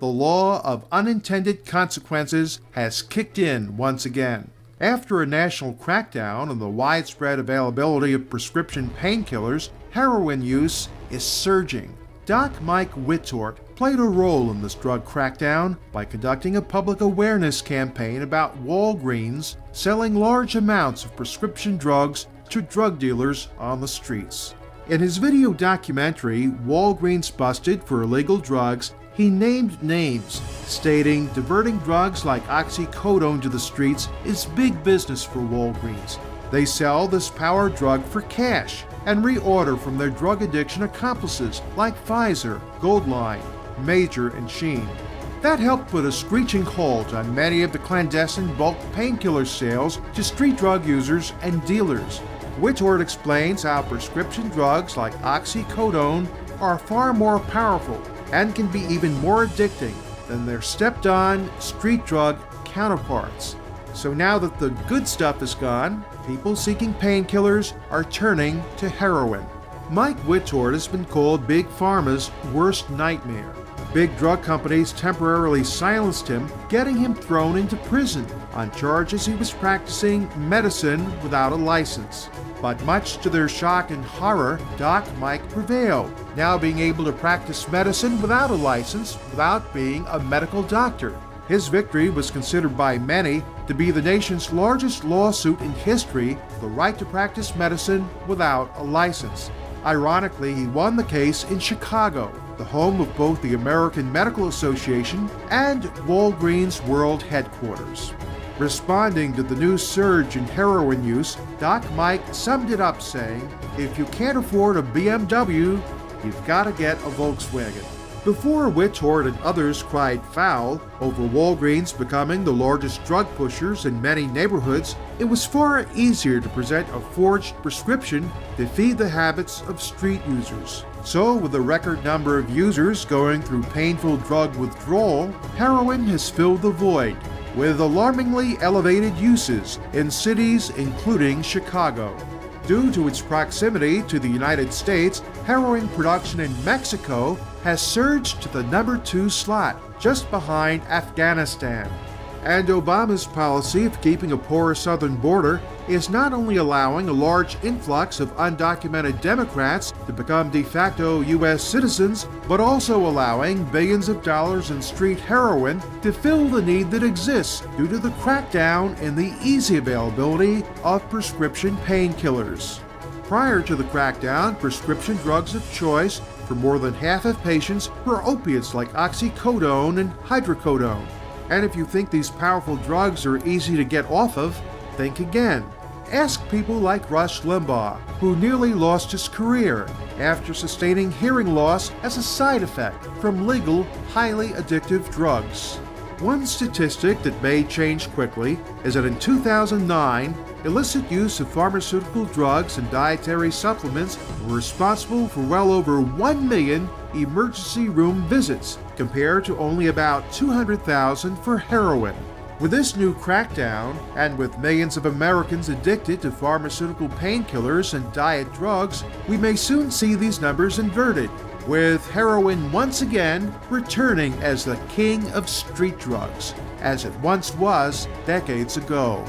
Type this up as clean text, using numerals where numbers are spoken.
the law of unintended consequences has kicked in once again. After a national crackdown on the widespread availability of prescription painkillers, heroin use is surging. Doc Mike Witort played a role in this drug crackdown by conducting a public awareness campaign about Walgreens selling large amounts of prescription drugs to drug dealers on the streets. In his video documentary, Walgreens Busted for Illegal Drugs, he named names, stating diverting drugs like oxycodone to the streets is big business for Walgreens. They sell this power drug for cash and reorder from their drug addiction accomplices like Pfizer, Goldline, Major, and Sheen. That helped put a screeching halt on many of the clandestine bulk painkiller sales to street drug users and dealers. Witort explains how prescription drugs like oxycodone are far more powerful and can be even more addicting than their stepped-on street drug counterparts. So now that the good stuff is gone, people seeking painkillers are turning to heroin. Mike Witort has been called Big Pharma's worst nightmare. Big drug companies temporarily silenced him, getting him thrown into prison on charges he was practicing medicine without a license. But much to their shock and horror, Doc Mike prevailed, now being able to practice medicine without a license, without being a medical doctor. His victory was considered by many to be the nation's largest lawsuit in history for the right to practice medicine without a license. Ironically, he won the case in Chicago, the home of both the American Medical Association and Walgreens World Headquarters. Responding to the new surge in heroin use, Doc Mike summed it up saying, "If you can't afford a BMW, you've got to get a Volkswagen." Before Witort and others cried foul over Walgreens becoming the largest drug pushers in many neighborhoods, it was far easier to present a forged prescription to feed the habits of street users. So, with a record number of users going through painful drug withdrawal, heroin has filled the void, with alarmingly elevated uses in cities including Chicago. Due to its proximity to the United States, heroin production in Mexico has surged to the number 2 slot, just behind Afghanistan. And Obama's policy of keeping a porous southern border is not only allowing a large influx of undocumented Democrats to become de facto U.S. citizens, but also allowing billions of dollars in street heroin to fill the need that exists due to the crackdown in the easy availability of prescription painkillers. Prior to the crackdown, prescription drugs of choice for more than half of patients were opiates like oxycodone and hydrocodone. And if you think these powerful drugs are easy to get off of, think again. Ask people like Rush Limbaugh, who nearly lost his career after sustaining hearing loss as a side effect from legal, highly addictive drugs. One statistic that may change quickly is that in 2009, illicit use of pharmaceutical drugs and dietary supplements were responsible for well over 1 million emergency room visits, compared to only about 200,000 for heroin. With this new crackdown, and with millions of Americans addicted to pharmaceutical painkillers and diet drugs, we may soon see these numbers inverted, with heroin once again returning as the king of street drugs, as it once was decades ago.